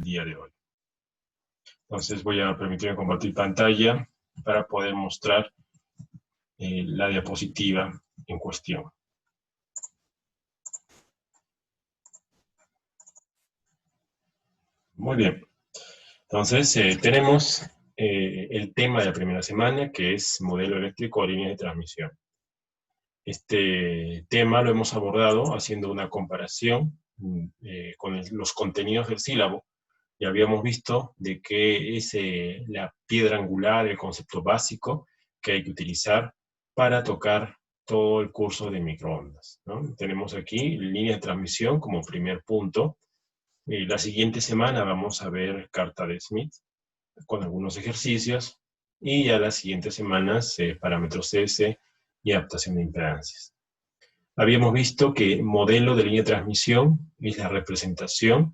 el día de hoy. Entonces voy a permitirme compartir pantalla para poder mostrar la diapositiva en cuestión. Muy bien. Entonces tenemos el tema de la primera semana, que es modelo eléctrico o líneas de transmisión. Este tema lo hemos abordado haciendo una comparación con los contenidos del sílabo. Ya habíamos visto de qué es la piedra angular, el concepto básico que hay que utilizar para tocar todo el curso de microondas, ¿no? Tenemos aquí línea de transmisión como primer punto. La siguiente semana vamos a ver carta de Smith con algunos ejercicios y ya las siguientes semanas parámetros CS y adaptación de impedancias. Habíamos visto que modelo de línea de transmisión es la representación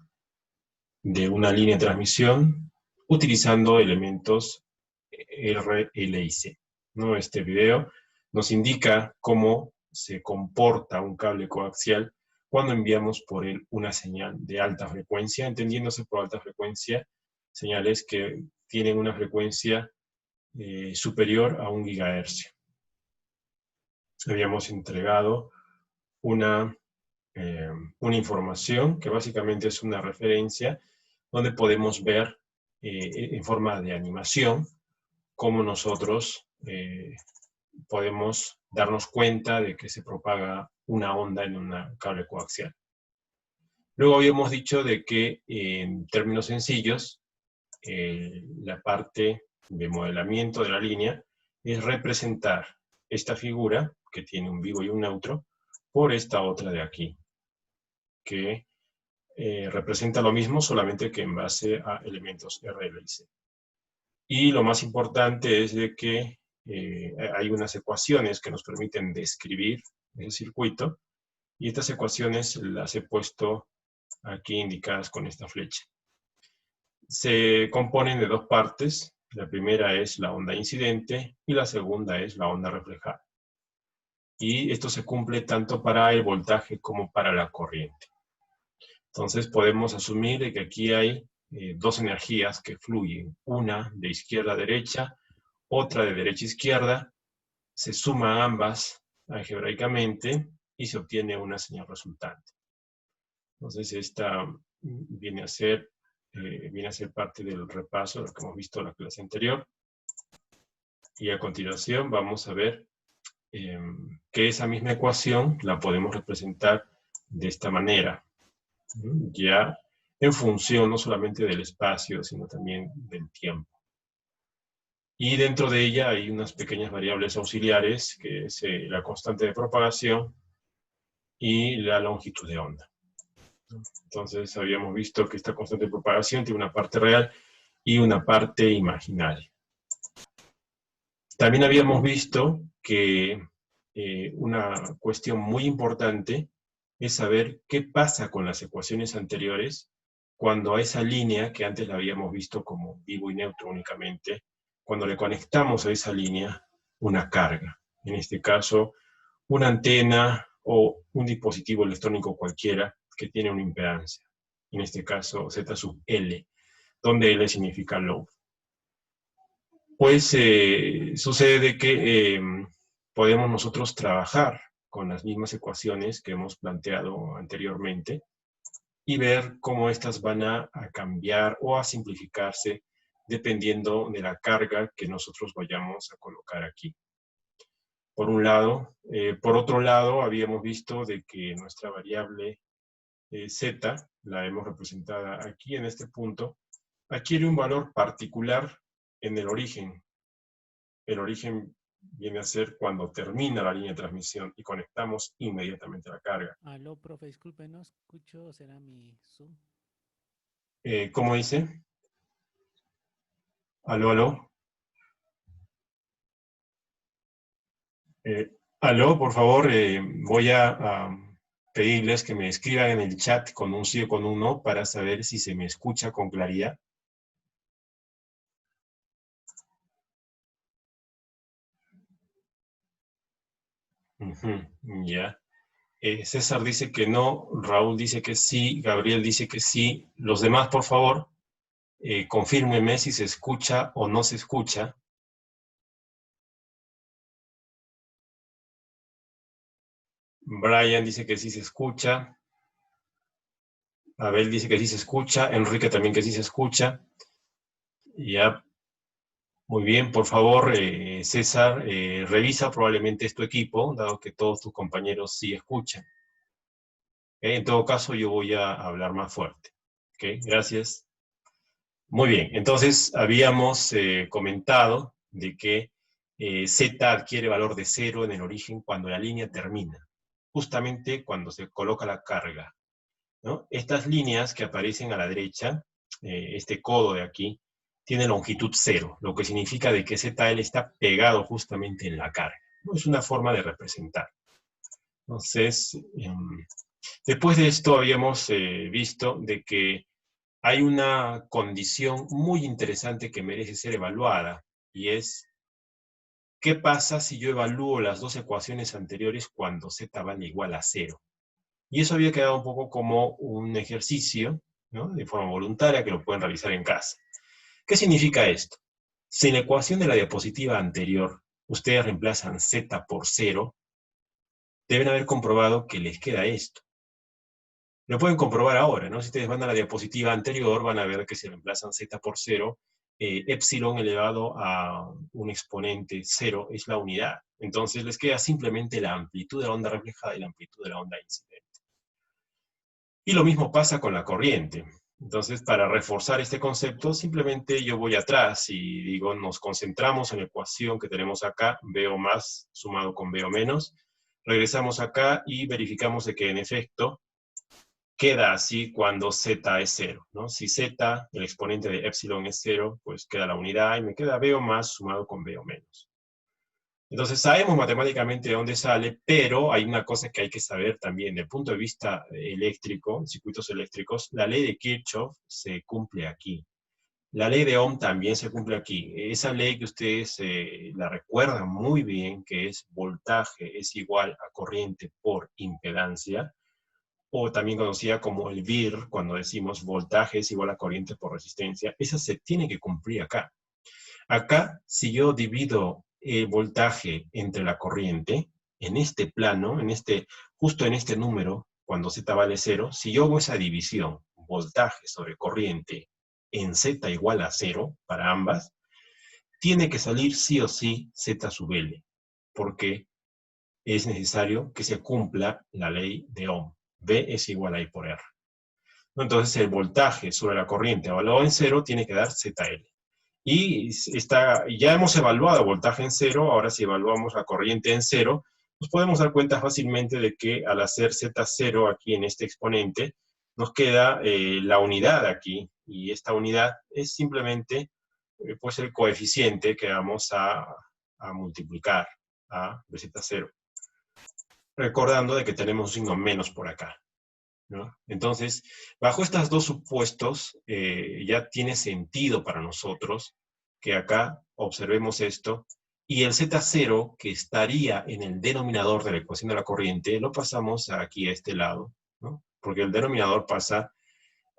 de una línea de transmisión utilizando elementos R, L y C, ¿no? Este video nos indica cómo se comporta un cable coaxial cuando enviamos por él una señal de alta frecuencia, entendiéndose por alta frecuencia señales que tienen una frecuencia superior a 1 gigahercio. Habíamos entregado una información que básicamente es una referencia donde podemos ver en forma de animación cómo nosotros podemos darnos cuenta de que se propaga una onda en un cable coaxial. Luego habíamos dicho de que en términos sencillos la parte de modelamiento de la línea es representar esta figura que tiene un vivo y un neutro por esta otra de aquí, que representa lo mismo, solamente que en base a elementos R, L y C. Y lo más importante es de que hay unas ecuaciones que nos permiten describir el circuito, y estas ecuaciones las he puesto aquí indicadas con esta flecha. Se componen de dos partes. La primera es la onda incidente y la segunda es la onda reflejada. Y esto se cumple tanto para el voltaje como para la corriente. Entonces podemos asumir que aquí hay dos energías que fluyen, una de izquierda a derecha, otra de derecha a izquierda, se suman ambas algebraicamente y se obtiene una señal resultante. Entonces esta viene a ser parte del repaso de lo que hemos visto en la clase anterior. Y a continuación vamos a ver que esa misma ecuación la podemos representar de esta manera, ya en función no solamente del espacio, sino también del tiempo. Y dentro de ella hay unas pequeñas variables auxiliares, que es la constante de propagación y la longitud de onda. Entonces habíamos visto que esta constante de propagación tiene una parte real y una parte imaginaria. También habíamos visto que una cuestión muy importante es saber qué pasa con las ecuaciones anteriores cuando a esa línea, que antes la habíamos visto como vivo y neutro únicamente, cuando le conectamos a esa línea una carga. En este caso, una antena o un dispositivo electrónico cualquiera que tiene una impedancia. En este caso, Z sub L, donde L significa load. Pues sucede que podemos nosotros trabajar con las mismas ecuaciones que hemos planteado anteriormente y ver cómo estas van a cambiar o a simplificarse dependiendo de la carga que nosotros vayamos a colocar aquí. Por un lado. Por otro lado, habíamos visto de que nuestra variable z, la hemos representada aquí en este punto, adquiere un valor particular en el origen. El origen viene a ser cuando termina la línea de transmisión y conectamos inmediatamente la carga. Aló, profe, disculpe, no escucho, será mi Zoom. ¿Cómo dice? Aló, aló. Aló, por favor, voy a pedirles que me escriban en el chat con un sí o con un no para saber si se me escucha con claridad. Ya. César dice que no, Raúl dice que sí, Gabriel dice que sí. Los demás, por favor. Confírmeme si se escucha o no se escucha. Brian dice que sí se escucha. Abel dice que sí se escucha. Enrique también que sí se escucha. Ya. Muy bien, por favor, César, revisa probablemente es tu equipo, dado que todos tus compañeros sí escuchan. En todo caso, yo voy a hablar más fuerte. Gracias. Muy bien, entonces habíamos comentado de que Z adquiere valor de 0 en el origen cuando la línea termina, justamente cuando se coloca la carga, ¿no? Estas líneas que aparecen a la derecha, este codo de aquí, tiene longitud 0, lo que significa de que ZL está pegado justamente en la carga, ¿no? Es una forma de representar. Entonces, después de esto habíamos visto de que hay una condición muy interesante que merece ser evaluada, y es, ¿qué pasa si yo evalúo las dos ecuaciones anteriores cuando z vale igual a 0? Y eso había quedado un poco como un ejercicio, ¿no?, de forma voluntaria, que lo pueden realizar en casa. ¿Qué significa esto? Si en la ecuación de la diapositiva anterior ustedes reemplazan z por 0, deben haber comprobado que les queda esto. Lo pueden comprobar ahora, ¿no? Si ustedes van a la diapositiva anterior, van a ver que si reemplazan z por 0, epsilon elevado a un exponente 0 es la unidad. Entonces les queda simplemente la amplitud de la onda reflejada y la amplitud de la onda incidente. Y lo mismo pasa con la corriente. Entonces, para reforzar este concepto, simplemente yo voy atrás y digo, nos concentramos en la ecuación que tenemos acá, BO más sumado con BO menos. Regresamos acá y verificamos de que en efecto queda así cuando z es 0, ¿no? Si z, el exponente de epsilon es 0, pues queda la unidad y me queda BO más sumado con BO menos. Entonces sabemos matemáticamente de dónde sale, pero hay una cosa que hay que saber también. Desde el punto de vista eléctrico, circuitos eléctricos, la ley de Kirchhoff se cumple aquí. La ley de Ohm también se cumple aquí. Esa ley que ustedes la recuerdan muy bien, que es voltaje es igual a corriente por impedancia, o también conocida como el VIR, cuando decimos voltaje es igual a corriente por resistencia, esa se tiene que cumplir acá. Acá, si yo divido el voltaje entre la corriente, en este plano, justo en este número, cuando Z vale 0, si yo hago esa división, voltaje sobre corriente, en Z igual a 0, para ambas, tiene que salir sí o sí Z sub L, porque es necesario que se cumpla la ley de Ohm. V es igual a I por R. Entonces, el voltaje sobre la corriente evaluado en 0 tiene que dar ZL. Y ya hemos evaluado voltaje en 0, ahora si evaluamos la corriente en 0, nos podemos dar cuenta fácilmente de que al hacer Z0 aquí en este exponente, nos queda la unidad aquí, y esta unidad es simplemente pues el coeficiente que vamos a multiplicar a Z0. Recordando de que tenemos un signo menos por acá, ¿no? Entonces, bajo estos dos supuestos, ya tiene sentido para nosotros que acá observemos esto, y el Z0, que estaría en el denominador de la ecuación de la corriente, lo pasamos aquí a este lado, ¿no? Porque el denominador pasa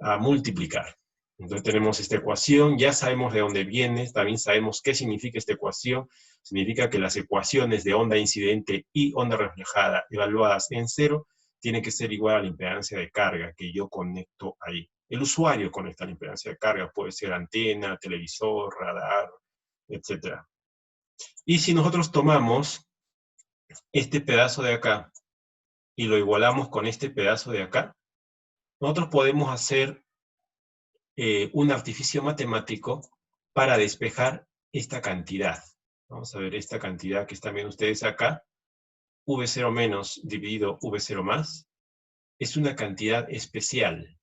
a multiplicar. Entonces tenemos esta ecuación, ya sabemos de dónde viene, también sabemos qué significa esta ecuación. Significa que las ecuaciones de onda incidente y onda reflejada evaluadas en 0 tienen que ser igual a la impedancia de carga que yo conecto ahí. El usuario conecta la impedancia de carga, puede ser antena, televisor, radar, etc. Y si nosotros tomamos este pedazo de acá y lo igualamos con este pedazo de acá, nosotros podemos hacer un artificio matemático para despejar esta cantidad. Vamos a ver esta cantidad que están viendo ustedes acá, V0 menos dividido V0 más, es una cantidad especial.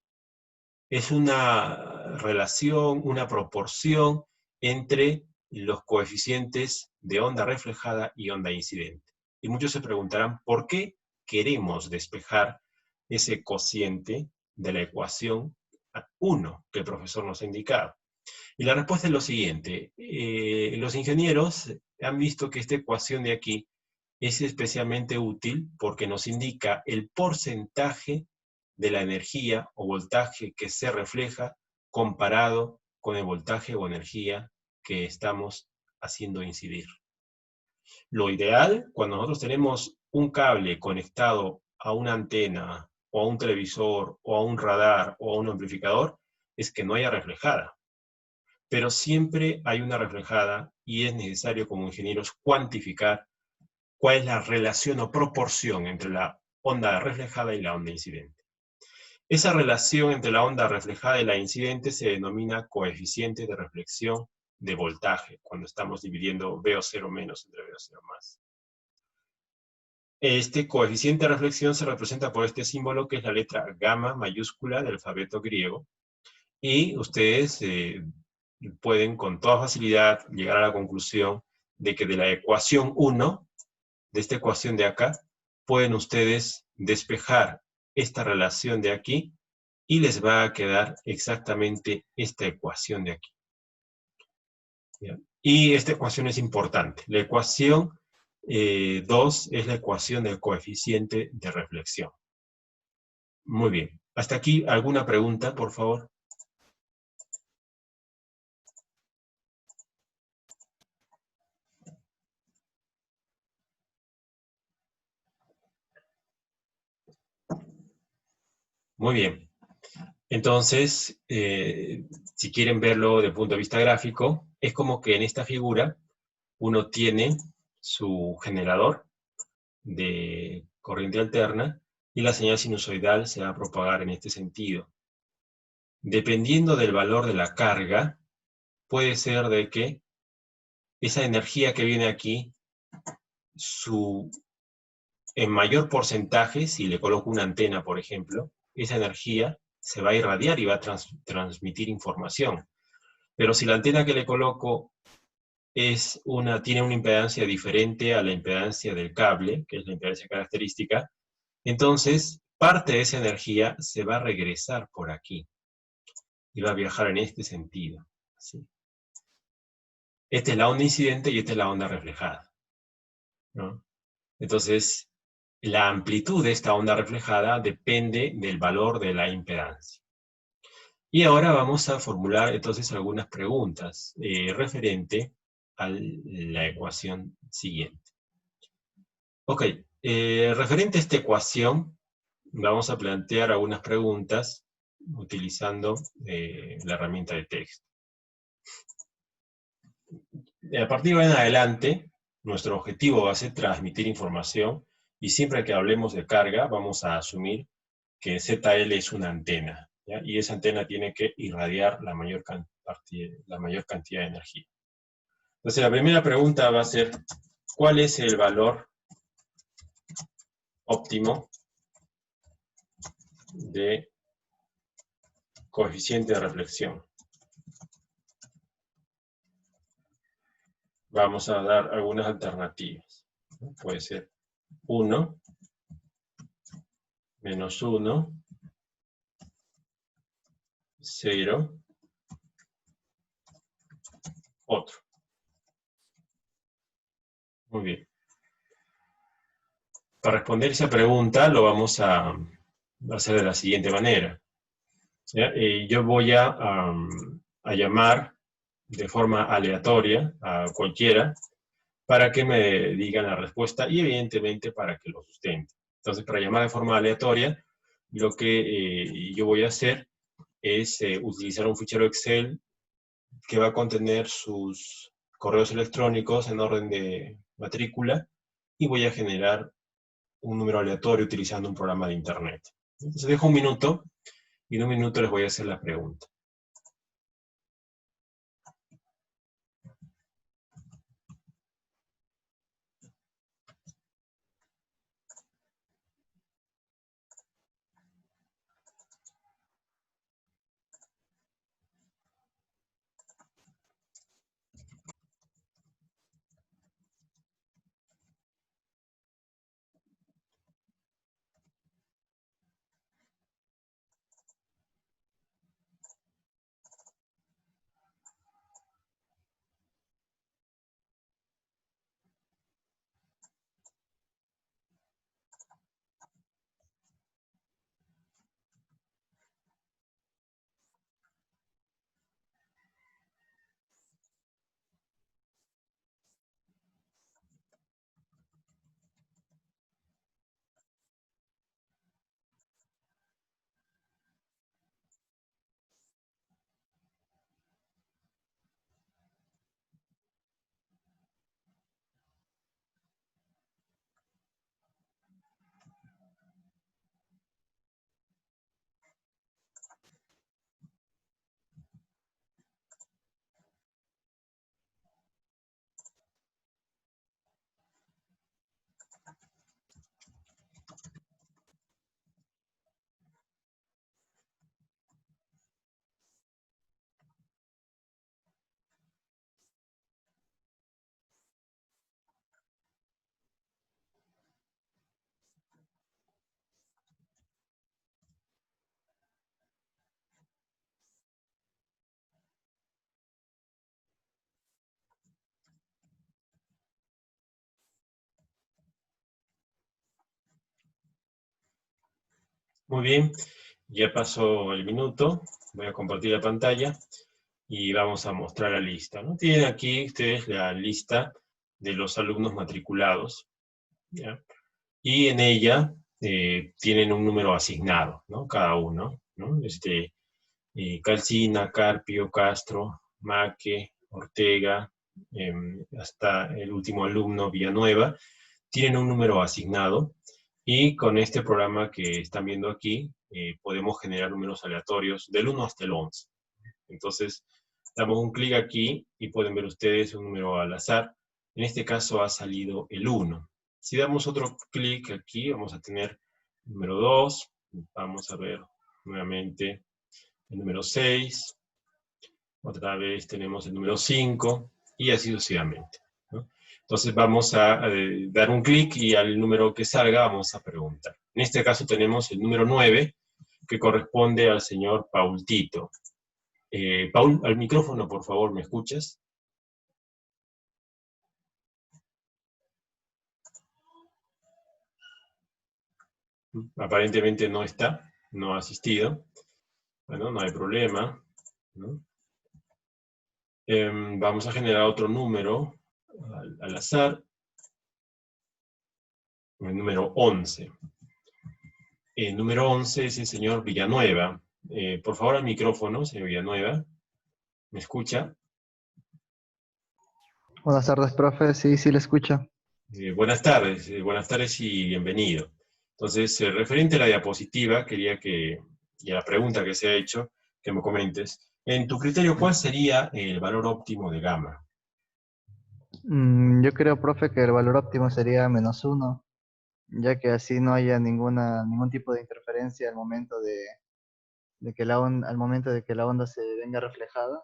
Es una relación, una proporción entre los coeficientes de onda reflejada y onda incidente. Y muchos se preguntarán, ¿por qué queremos despejar ese cociente de la ecuación 1 que el profesor nos ha indicado? Y la respuesta es lo siguiente. Los ingenieros han visto que esta ecuación de aquí es especialmente útil porque nos indica el porcentaje de la energía o voltaje que se refleja comparado con el voltaje o energía que estamos haciendo incidir. Lo ideal, cuando nosotros tenemos un cable conectado a una antena, o a un televisor, o a un radar, o a un amplificador, es que no haya reflejada. Pero siempre hay una reflejada y es necesario como ingenieros cuantificar cuál es la relación o proporción entre la onda reflejada y la onda incidente. Esa relación entre la onda reflejada y la incidente se denomina coeficiente de reflexión de voltaje, cuando estamos dividiendo VO0 menos entre VO0 más. Este coeficiente de reflexión se representa por este símbolo que es la letra gamma mayúscula del alfabeto griego, y ustedes pueden con toda facilidad llegar a la conclusión de que de la ecuación 1, de esta ecuación de acá, pueden ustedes despejar esta relación de aquí y les va a quedar exactamente esta ecuación de aquí. ¿Ya? Y esta ecuación es importante. La ecuación 2 es la ecuación del coeficiente de reflexión. Muy bien. Hasta aquí, ¿alguna pregunta, por favor? Muy bien. Entonces, si quieren verlo desde el punto de vista gráfico, es como que en esta figura uno tiene su generador de corriente alterna y la señal sinusoidal se va a propagar en este sentido. Dependiendo del valor de la carga, puede ser de que esa energía que viene aquí, en mayor porcentaje, si le coloco una antena, por ejemplo, esa energía se va a irradiar y va a transmitir información. Pero si la antena que le coloco tiene una impedancia diferente a la impedancia del cable, que es la impedancia característica, entonces parte de esa energía se va a regresar por aquí y va a viajar en este sentido. ¿Sí? Esta es la onda incidente y esta es la onda reflejada, ¿no? Entonces, la amplitud de esta onda reflejada depende del valor de la impedancia. Y ahora vamos a formular entonces algunas preguntas referente a la ecuación siguiente. Ok, referente a esta ecuación, vamos a plantear algunas preguntas utilizando la herramienta de texto. A partir de ahora en adelante, nuestro objetivo va a ser transmitir información y siempre que hablemos de carga vamos a asumir que ZL es una antena, ¿ya? Y esa antena tiene que irradiar la mayor cantidad de energía. Entonces la primera pregunta va a ser, ¿cuál es el valor óptimo de coeficiente de reflexión? Vamos a dar algunas alternativas. Puede ser 1, menos 1, 0, otro. Muy bien. Para responder esa pregunta lo vamos a hacer de la siguiente manera. Yo voy a llamar de forma aleatoria a cualquiera para que me digan la respuesta y evidentemente para que lo sustente. Entonces, para llamar de forma aleatoria, lo que yo voy a hacer es utilizar un fichero Excel que va a contener sus correos electrónicos en orden de matrícula y voy a generar un número aleatorio utilizando un programa de internet. Entonces dejo un minuto y en un minuto les voy a hacer la pregunta. Muy bien, ya pasó el minuto. Voy a compartir la pantalla y vamos a mostrar la lista, ¿no? Tienen aquí ustedes la lista de los alumnos matriculados, ¿ya? Y en ella tienen un número asignado, ¿no? Cada uno, ¿no? Calcina, Carpio, Castro, Maque, Ortega, hasta el último alumno, Villanueva, tienen un número asignado y con este programa que están viendo aquí podemos generar números aleatorios del 1 hasta el 11. Entonces, damos un clic aquí y pueden ver ustedes un número al azar. En este caso ha salido el 1. Si damos otro clic aquí, vamos a tener el número 2. Vamos a ver nuevamente el número 6. Otra vez tenemos el número 5 y así sucesivamente, ¿no? Entonces vamos a dar un clic y al número que salga vamos a preguntar. En este caso tenemos el número 9 que corresponde al señor Paul Tito. Paul, al micrófono, por favor, ¿me escuchas? Aparentemente no está, no ha asistido. Bueno, no hay problema, ¿no? Vamos a generar otro número al azar, el número 11. El número 11 es el señor Villanueva. Por favor, al micrófono, señor Villanueva. ¿Me escucha? Buenas tardes, profe. Sí, sí, le escucho. Buenas tardes y bienvenido. Entonces, referente a la diapositiva, quería que, y a la pregunta que se ha hecho, que me comentes. En tu criterio, ¿cuál sería el valor óptimo de gamma? Yo creo, profe, que el valor óptimo sería -1, ya que así no haya ningún tipo de interferencia al momento de que al momento de que la onda se venga reflejada,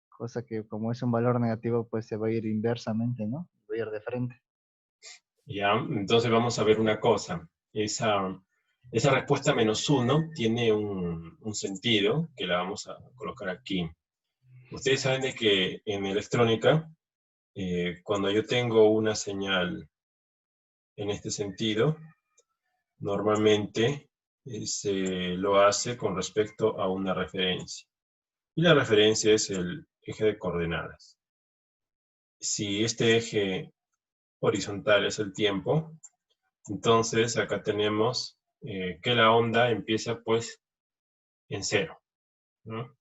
cosa que como es un valor negativo, pues se va a ir inversamente, ¿no? Va a ir de frente. Ya, entonces vamos a ver una cosa. Esa respuesta -1 tiene un sentido que la vamos a colocar aquí. Ustedes saben de que en electrónica, cuando yo tengo una señal en este sentido, normalmente se lo hace con respecto a una referencia. Y la referencia es el eje de coordenadas. Si este eje horizontal es el tiempo, entonces acá tenemos que la onda empieza pues en 0, ¿no?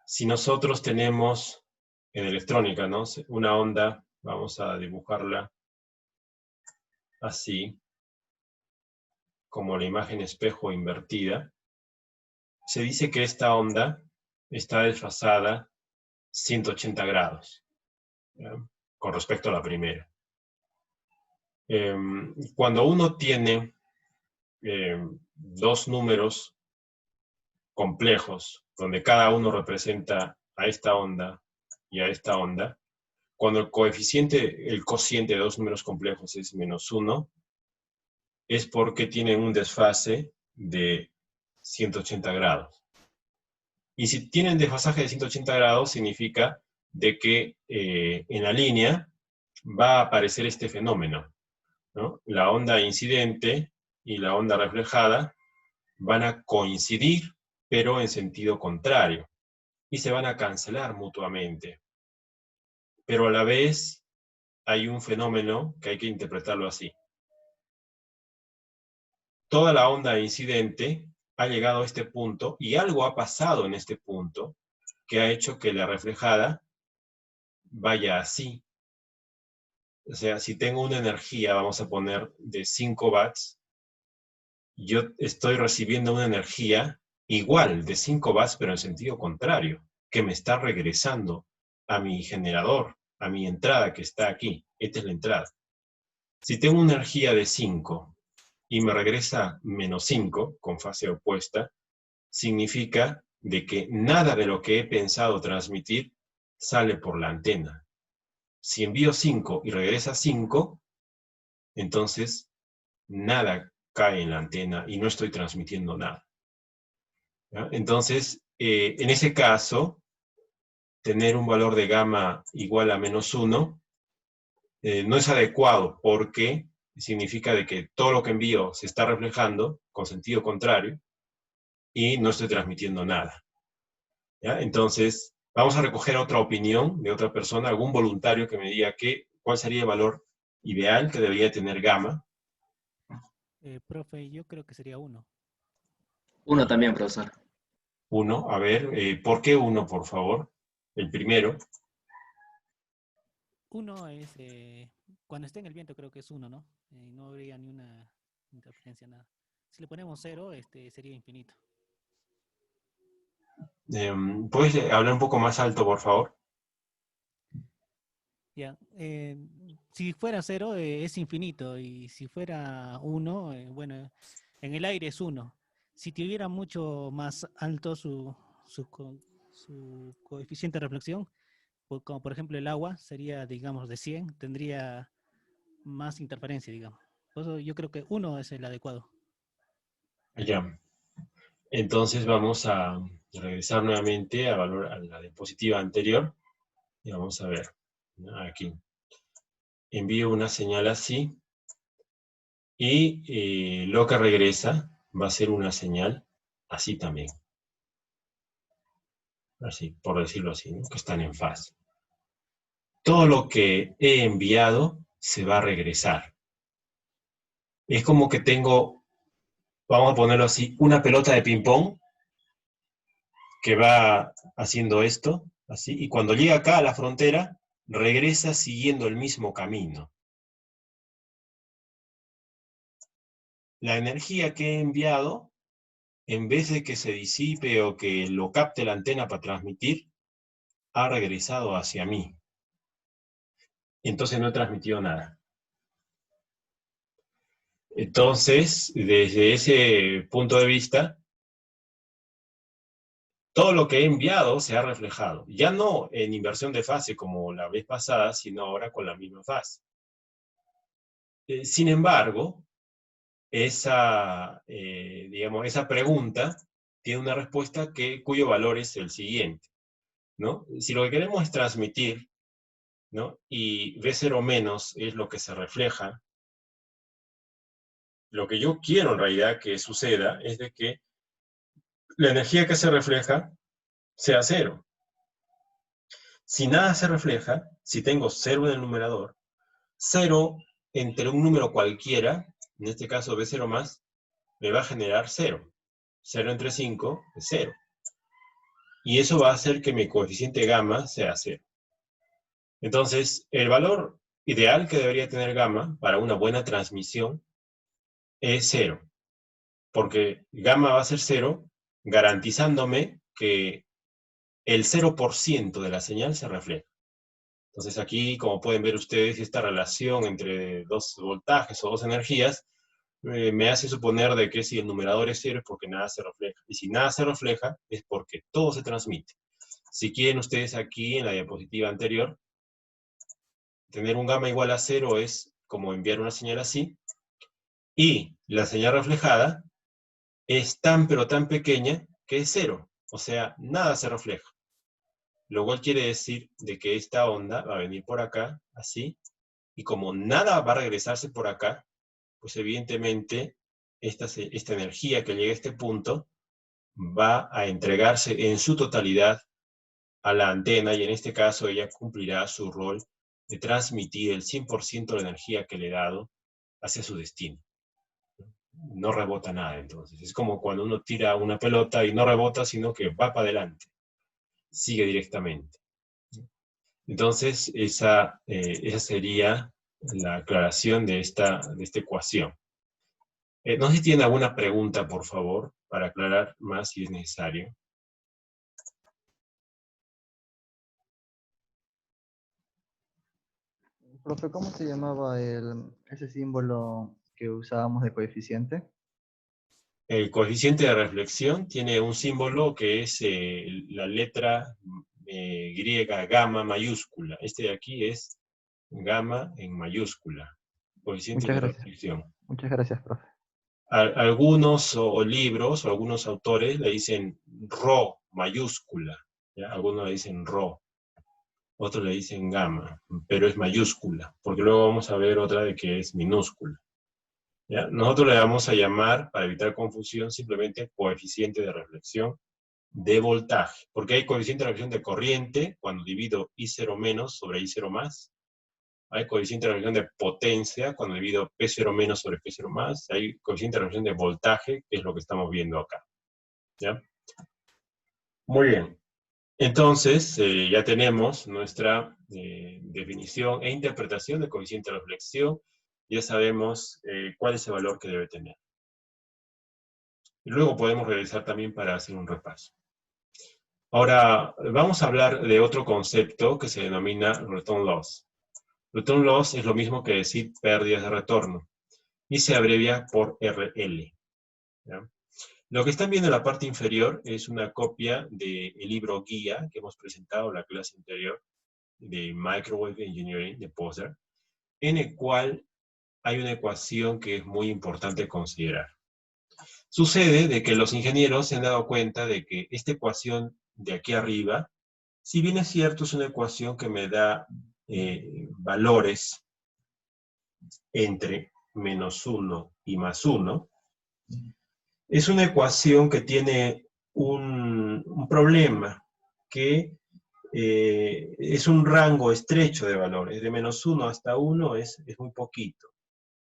Si nosotros tenemos en electrónica, ¿no?, una onda, vamos a dibujarla así, como la imagen espejo invertida, se dice que esta onda está desfasada 180 grados, ¿ya?, con respecto a la primera. Cuando uno tiene dos números complejos, donde cada uno representa a esta onda y a esta onda, cuando el cociente de dos números complejos es -1, es porque tienen un desfase de 180 grados. Y si tienen desfasaje de 180 grados, significa de que en la línea va a aparecer este fenómeno, ¿no? La onda incidente y la onda reflejada van a coincidir, pero en sentido contrario, y se van a cancelar mutuamente. Pero a la vez hay un fenómeno que hay que interpretarlo así. Toda la onda incidente ha llegado a este punto y algo ha pasado en este punto que ha hecho que la reflejada vaya así. O sea, si tengo una energía, vamos a poner, de 5 watts, yo estoy recibiendo una energía igual de 5 watts, pero en sentido contrario, que me está regresando a mi generador, a mi entrada que está aquí. Esta es la entrada. Si tengo una energía de 5 y me regresa -5 con fase opuesta, significa de que nada de lo que he pensado transmitir sale por la antena. Si envío 5 y regresa 5, entonces nada cae en la antena y no estoy transmitiendo nada, ¿ya? Entonces, en ese caso, tener un valor de gamma igual a -1 no es adecuado porque significa de que todo lo que envío se está reflejando con sentido contrario y no estoy transmitiendo nada. ¿Ya? Entonces, vamos a recoger otra opinión de otra persona, algún voluntario que me diga cuál sería el valor ideal que debería tener gamma. Profe, yo creo que sería 1. 1 también, profesor. 1, a ver, ¿por qué 1, por favor? El primero. 1 es, cuando esté en el viento creo que es 1, ¿no? No habría ni una interferencia, nada. Si le ponemos 0, sería infinito. ¿Puedes hablar un poco más alto, por favor? Ya, si fuera 0 es infinito, y si fuera 1, bueno, en el aire es 1. Si tuviera mucho más alto su coeficiente de reflexión, como por ejemplo el agua, sería, digamos, de 100, tendría más interferencia, digamos. Por eso yo creo que 1 es el adecuado. Ya. Entonces vamos a regresar nuevamente a la diapositiva anterior y vamos a ver, ¿no? Aquí. Envío una señal así y lo que regresa va a ser una señal así también. Así, por decirlo así, ¿no? Que están en fase. Todo lo que he enviado se va a regresar. Es como que tengo, vamos a ponerlo así, una pelota de ping-pong que va haciendo esto, así, y cuando llega acá a la frontera, regresa siguiendo el mismo camino. La energía que he enviado, en vez de que se disipe o que lo capte la antena para transmitir, ha regresado hacia mí. Entonces no he transmitido nada. Entonces, desde ese punto de vista, todo lo que he enviado se ha reflejado. Ya no en inversión de fase como la vez pasada, sino ahora con la misma fase. Sin embargo, digamos, esa pregunta tiene una respuesta cuyo valor es el siguiente, ¿no? Si lo que queremos es transmitir, ¿no? Y V0 menos es lo que se refleja, lo que yo quiero en realidad que suceda es de que la energía que se refleja sea 0. Si nada se refleja, si tengo 0 en el numerador, 0 entre un número cualquiera, en este caso B0 más, me va a generar 0. 0 entre 5 es 0. Y eso va a hacer que mi coeficiente gamma sea 0. Entonces, el valor ideal que debería tener gamma para una buena transmisión es 0. Porque gamma va a ser 0, garantizándome que el 0% de la señal se refleja. Entonces aquí, como pueden ver ustedes, esta relación entre dos voltajes o dos energías me hace suponer de que si el numerador es 0 es porque nada se refleja. Y si nada se refleja es porque todo se transmite. Si quieren ustedes aquí, en la diapositiva anterior, tener un gamma igual a 0 es como enviar una señal así, y la señal reflejada es tan pero tan pequeña que es 0. O sea, nada se refleja. Lo cual quiere decir de que esta onda va a venir por acá, así, y como nada va a regresarse por acá, pues evidentemente esta energía que llega a este punto va a entregarse en su totalidad a la antena, y en este caso ella cumplirá su rol de transmitir el 100% de la energía que le he dado hacia su destino. No rebota nada, entonces. Es como cuando uno tira una pelota y no rebota, sino que va para adelante. Sigue directamente. Entonces, esa sería la aclaración de esta ecuación. No sé si tienen alguna pregunta, por favor, para aclarar más si es necesario. Profe, ¿cómo se llamaba ese símbolo que usábamos de coeficiente? El coeficiente de reflexión tiene un símbolo que es la letra griega gamma mayúscula. Este de aquí es gamma en mayúscula. Coeficiente Muchas de gracias. reflexión. Muchas gracias, profe. Algunos libros o algunos autores le dicen Rho mayúscula. ¿ya? Algunos le dicen Rho. otros le dicen gamma, pero es mayúscula, porque luego vamos a ver otra de que es minúscula. ¿Ya? Nosotros le vamos a llamar, para evitar confusión, simplemente coeficiente de reflexión de voltaje, porque hay coeficiente de reflexión de corriente, cuando divido I0 menos sobre I0 más. Hay coeficiente de reflexión de potencia, cuando divido P0 menos sobre P0 más. Hay coeficiente de reflexión de voltaje, que es lo que estamos viendo acá. ¿Ya? Muy bien. Entonces, ya tenemos nuestra definición e interpretación de coeficiente de reflexión. Ya sabemos cuál es el valor que debe tener. Y luego podemos regresar también para hacer un repaso. Ahora, vamos a hablar de otro concepto que se denomina return loss. Return loss es lo mismo que decir pérdidas de retorno, y se abrevia por RL. ¿Ya? Lo que están viendo en la parte inferior es una copia del libro guía que hemos presentado en la clase anterior de Microwave Engineering de Poser, en el cual hay una ecuación que es muy importante considerar. Sucede de que los ingenieros se han dado cuenta de que esta ecuación de aquí arriba, si bien es cierto, es una ecuación que me da valores entre -1 y +1, es una ecuación que tiene un problema, que es un rango estrecho de valores. De -1 hasta 1 es muy poquito.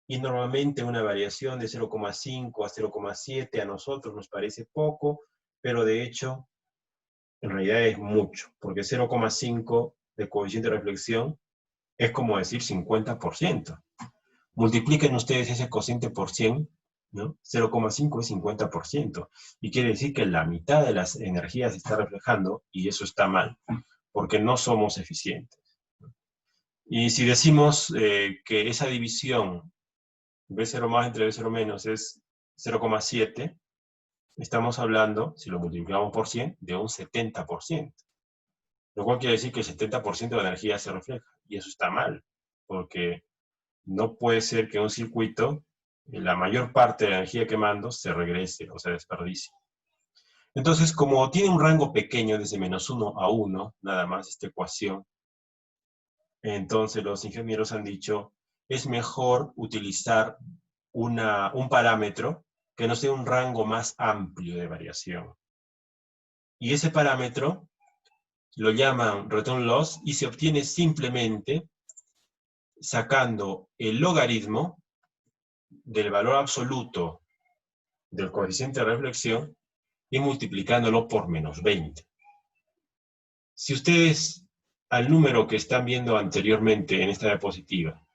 Y normalmente una variación de 0,5 a 0,7 a nosotros nos parece poco, pero de hecho, en realidad es mucho, porque 0,5 de coeficiente de reflexión es como decir 50%. Multipliquen ustedes ese cociente por 100, ¿no? 0,5 es 50%. Y quiere decir que la mitad de las energías se está reflejando, y eso está mal, porque no somos eficientes. Y si decimos que esa división B0 más entre B0 menos es 0,7, estamos hablando, si lo multiplicamos por 100, de un 70%. Lo cual quiere decir que el 70% de la energía se refleja. Y eso está mal, porque no puede ser que un circuito, la mayor parte de la energía que mando, se regrese o se desperdicie. Entonces, como tiene un rango pequeño, desde -1 a 1, nada más esta ecuación, entonces los ingenieros han dicho, es mejor utilizar un parámetro que nos dé un rango más amplio de variación. Y ese parámetro lo llaman return loss y se obtiene simplemente sacando el logaritmo del valor absoluto del coeficiente de reflexión y multiplicándolo por -20. Si ustedes al número que están viendo anteriormente en esta diapositiva,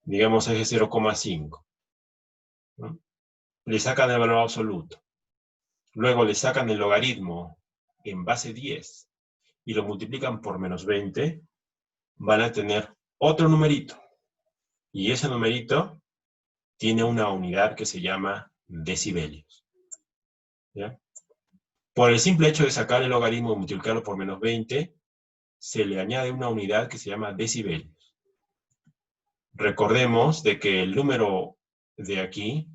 digamos es de 0,5, ¿no? Le sacan el valor absoluto, luego le sacan el logaritmo en base 10 y lo multiplican por -20, van a tener otro numerito. Y ese numerito tiene una unidad que se llama decibelios. ¿Ya? Por el simple hecho de sacar el logaritmo y multiplicarlo por -20, se le añade una unidad que se llama decibelios. Recordemos de que el número de aquí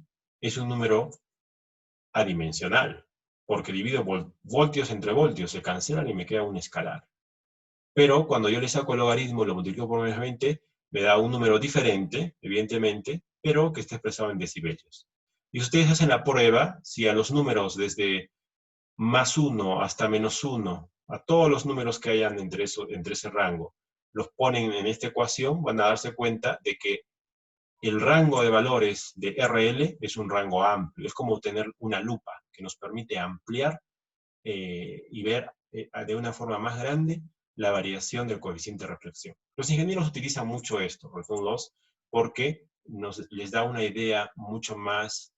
es un número adimensional, porque divido voltios entre voltios, se cancelan y me queda un escalar. Pero cuando yo le saco el logaritmo y lo multiplico por -20, me da un número diferente, evidentemente, pero que está expresado en decibelios. Y ustedes hacen la prueba, si a los números desde +1 hasta -1, a todos los números que hayan entre ese rango, los ponen en esta ecuación, van a darse cuenta de que el rango de valores de RL es un rango amplio. Es como tener una lupa que nos permite ampliar y ver de una forma más grande la variación del coeficiente de reflexión. Los ingenieros utilizan mucho esto, return loss, porque les da una idea mucho más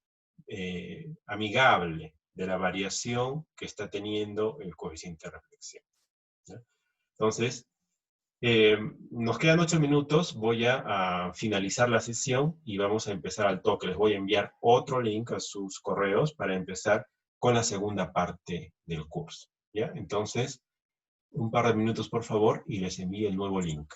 amigable de la variación que está teniendo el coeficiente de reflexión. ¿Ya? Entonces, nos quedan 8 minutos, voy a finalizar la sesión y vamos a empezar al toque. Les voy a enviar otro link a sus correos para empezar con la segunda parte del curso. ¿Ya? Entonces, un par de minutos por favor y les envío el nuevo link.